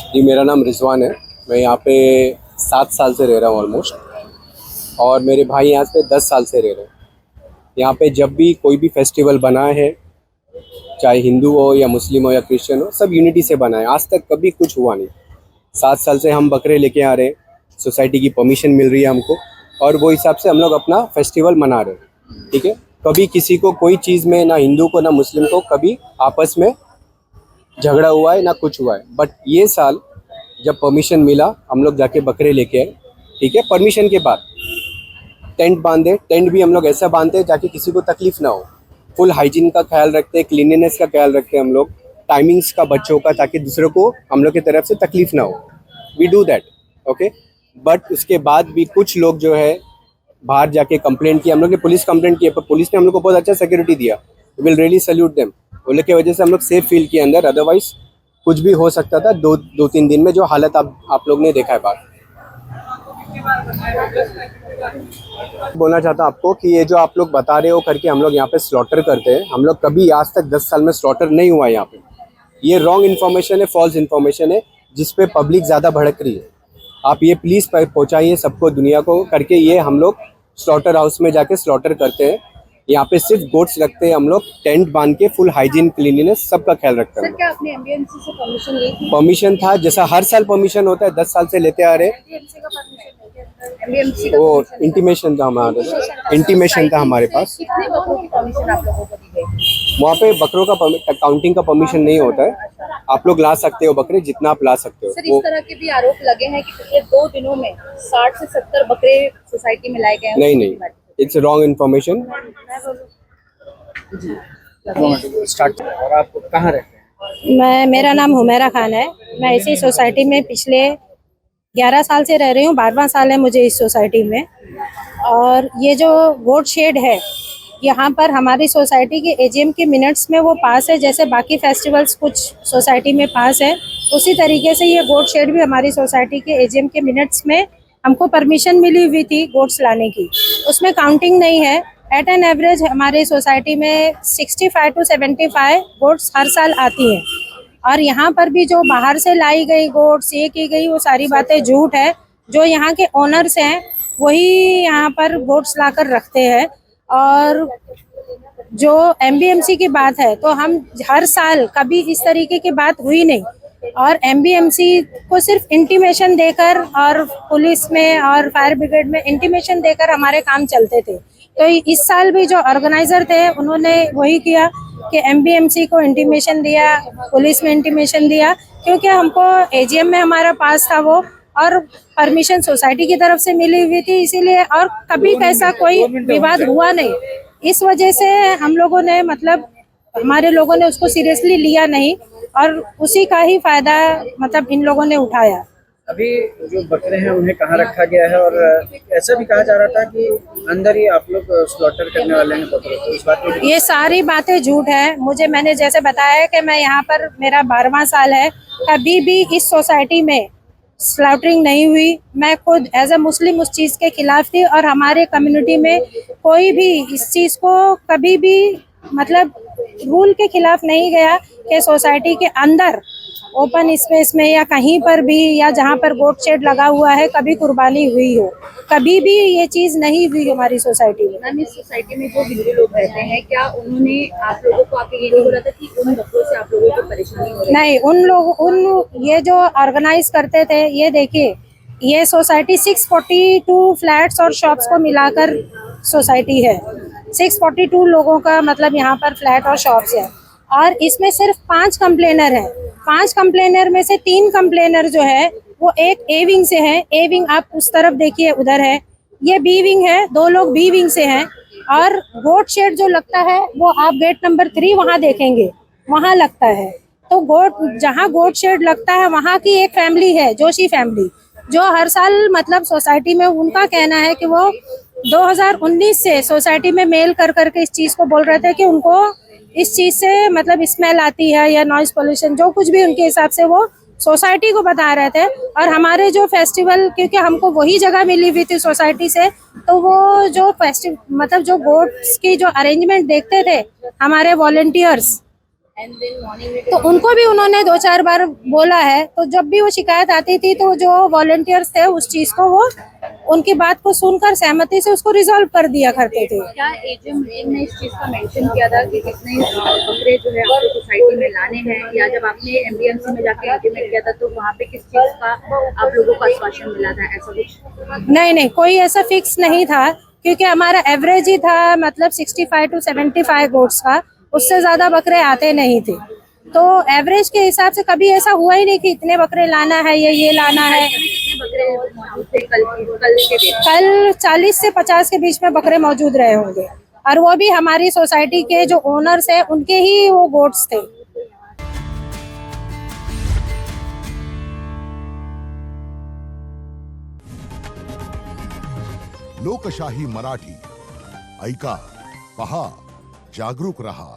जी, मेरा नाम रिजवान है। मैं यहाँ पे 7 साल से रह रहा हूँ ऑलमोस्ट, और मेरे भाई यहाँ पे 10 साल से रह रहे हैं। यहाँ पे जब भी कोई भी फेस्टिवल बना है, चाहे हिंदू हो या मुस्लिम हो या क्रिश्चियन हो, सब यूनिटी से बना है। आज तक कभी कुछ हुआ नहीं। 7 साल से हम बकरे लेके आ रहे हैं, सोसाइटी की परमिशन मिल रही है हमको, और वो हिसाब से हम लोग अपना फेस्टिवल मना रहे हैं। ठीक है, कभी किसी को कोई चीज़ में, ना हिंदू को ना मुस्लिम को कभी आपस में झगड़ा हुआ है ना कुछ हुआ है। बट ये साल जब परमिशन मिला, हम लोग जाके बकरे लेके आए। ठीक है, परमिशन के बाद टेंट बांधे। टेंट भी हम लोग ऐसा बांधते हैं जाके किसी को तकलीफ ना हो। फुल हाइजीन का ख्याल रखते हैं, क्लीनलीनेस का ख्याल रखते हैं हम लोग, टाइमिंग्स का बच्चों का, ताकि दूसरों को हम लोग की तरफ से तकलीफ ना हो। We do that, okay. But उसके बाद भी कुछ लोग जो है बाहर जाके कंप्लेंट किया। हम लोग ने पुलिस कंप्लेंट किया, पर पुलिस ने हम लोग को बहुत अच्छा सिक्योरिटी दिया। Will really salute them. बोले की वजह से हम लोग सेफ फील किए अंदर, अदरवाइज कुछ भी हो सकता था। दो तीन दिन में जो हालत आप लोग ने देखा है बाहर। बोलना चाहता हूँ आपको कि ये जो आप लोग बता रहे हो करके हम लोग यहाँ पे स्लॉटर करते हैं, हम लोग कभी आज तक 10 साल में स्लॉटर नहीं हुआ यहाँ पे। ये रॉन्ग इन्फॉर्मेशन है, फॉल्स इन्फॉर्मेशन है, जिस पे पब्लिक ज़्यादा भड़क रही है। आप ये प्लीज़ पहुँचाइए सबको, दुनिया को करके। ये हम लोग स्लॉटर हाउस में जाके स्लॉटर करते हैं। यहाँ पे सिर्फ गोट्स रखते हैं हम लोग, टेंट बांध के, फुल हाइजीन क्लीनिनेस सबका ख्याल रखते हैं। सर, क्या आपने एमबीएमसी से परमिशन ली थी? परमिशन था, जैसा हर साल परमिशन होता है, 10 साल से लेते आ रहे। एमबीएमसी का वो इंटीमेशन था हमारे, इंटीमेशन था हमारे पास। कितने बकरों की परमिशन आप लोगों को दी गई? वहाँ पे बकरों का काउंटिंग का परमिशन नहीं होता है। आप लोग ला सकते हो बकरे, जितना आप ला सकते हो। सर, इस तरह के भी आरोप लगे हैं कि पिछले 2 दिनों में 60 से 70 बकरे सोसाइटी में लाए गए हैं। नहीं, इट्स रॉन्ग इन्फॉर्मेशन। स्टार्ट। और आप कहाँ रहते हैं? मेरा नाम हुमैरा खान है। मैं इसी सोसाइटी में पिछले 11 साल से रह रही हूँ। 12वां साल है मुझे इस सोसाइटी में। और ये जो गोट शेड है, यहाँ पर हमारी सोसाइटी के एजीएम के मिनट्स में वो पास है, जैसे बाकी फेस्टिवल्स कुछ सोसाइटी में पास है, उसी तरीके से ये गोट शेड भी हमारी सोसाइटी के एजीएम के मिनट्स में हमको परमिशन मिली हुई थी गोट्स लाने की। उसमें काउंटिंग नहीं है। एट एन एवरेज हमारी सोसाइटी में 65 to 75 गोट्स हर साल आती हैं। और यहाँ पर भी जो बाहर से लाई गई गोट्स ये की गई, वो सारी बातें झूठ है। जो यहाँ के ओनर्स हैं वही यहाँ पर गोट्स लाकर रखते हैं। और जो एमबीएमसी की बात है, तो हम हर साल कभी इस तरीके की बात हुई नहीं। और एमबीएमसी को सिर्फ इंटीमेशन देकर, और पुलिस में और फायर ब्रिगेड में इंटीमेशन देकर हमारे काम चलते थे। तो इस साल भी जो ऑर्गेनाइजर थे उन्होंने वही किया कि एमबीएमसी को इंटीमेशन दिया, पुलिस में इंटीमेशन दिया, क्योंकि हमको एजीएम में हमारा पास था वो, और परमिशन सोसाइटी की तरफ से मिली हुई थी, इसीलिए। और कभी कैसा कोई विवाद हुआ नहीं। इस वजह से हम लोगों ने, मतलब हमारे लोगों ने उसको सीरियसली लिया नहीं, और उसी का ही फायदा मतलब इन लोगों ने उठाया। अभी जो बकरे हैं उन्हें कहाँ रखा गया है? और ऐसा भी कहा जा रहा था कि अंदर ही आप लोग स्लॉटर करने वाले हैं बकरों को, इस बात में? ये सारी बातें झूठ है। मैंने जैसे बताया कि मैं यहाँ पर, मेरा 12वां साल है, कभी भी इस सोसाइटी में स्लॉटरिंग नहीं हुई। मैं खुद एज ए मुस्लिम उस चीज़ के खिलाफ थी, और हमारे कम्युनिटी में कोई भी इस चीज़ को कभी भी, मतलब रूल के खिलाफ नहीं गया कि सोसाइटी के अंदर ओपन स्पेस में या कहीं पर भी, या जहाँ पर गोट शेड लगा हुआ है, कभी कुर्बानी हुई हो। कभी भी ये चीज़ नहीं हुई हमारी सोसाइटी में। मैम, इस सोसाइटी में जो हिंदू लोग रहते हैं, क्या उन्होंने आप लोगों को आके ये नहीं बोला था कि उन बकरों से आप लोगों को परेशानी हो रही है? नहीं, ये जो ऑर्गेनाइज करते थे, ये देखिए, ये सोसाइटी 642 फ्लैट्स और शॉप्स को मिलाकर सोसाइटी है। 642 लोगों का मतलब यहाँ पर फ्लैट और शॉप्स है। और इसमें सिर्फ 5 कंप्लेनर हैं। 5 कंप्लेनर में से 3 कंप्लेनर जो है वो एक ए विंग से है। ए विंग आप उस तरफ देखिए, उधर है। ये बी विंग है, 2 लोग बी विंग से हैं। और गोट शेड जो लगता है वो आप गेट नंबर 3 वहाँ देखेंगे, वहाँ लगता है। तो जहाँ गोट शेड लगता है वहाँ की एक फैमिली है, जोशी फैमिली, जो हर साल मतलब सोसाइटी में, उनका कहना है कि वो 2019 से सोसाइटी में मेल कर करके इस चीज़ को बोल रहे थे कि उनको इस चीज़ से मतलब स्मेल आती है या नॉइज पोल्यूशन, जो कुछ भी उनके हिसाब से वो सोसाइटी को बता रहे थे। और हमारे जो फेस्टिवल, क्योंकि हमको वही जगह मिली हुई थी सोसाइटी से, तो वो जो फेस्टिवल मतलब जो गोट्स की जो अरेंजमेंट देखते थे हमारे वॉलंटियर्स, एंड देन मॉर्निंग में तो उनको भी उन्होंने 2-4 बार बोला है, तो जब भी वो शिकायत आती थी तो जो वॉलंटियर्स थे उस चीज को वो उनकी बात को सुनकर सहमति से उसको रिजॉल्व कर दिया करते थे। क्या एजीएम मीटिंग में इस चीज का मेंशन किया था कि कितने बकरे जो है आपको सोसाइटी में लाने हैं, या जब आपने एमबीएमसी में जाके इंटीमेट किया था तो वहाँ पे किस चीज का आप लोगों को आश्वासन मिला था, ऐसा कुछ? नहीं, कोई ऐसा फिक्स नहीं था, क्योंकि हमारा एवरेज ही था, मतलब 65 to 75 गोट्स का, उससे ज्यादा बकरे आते नहीं थे। तो एवरेज के हिसाब से कभी ऐसा हुआ ही नहीं कि इतने बकरे लाना है या ये लाना है। कितने बकरे मौजूद थे कल के दिन? कल 40 से 50 के बीच में बकरे मौजूद रहे होंगे, और वो भी हमारी सोसाइटी के जो ओनर्स हैं उनके ही वो गोट्स थे। लोकशाही मराठी ऐका, पहा, जागरूक रहा।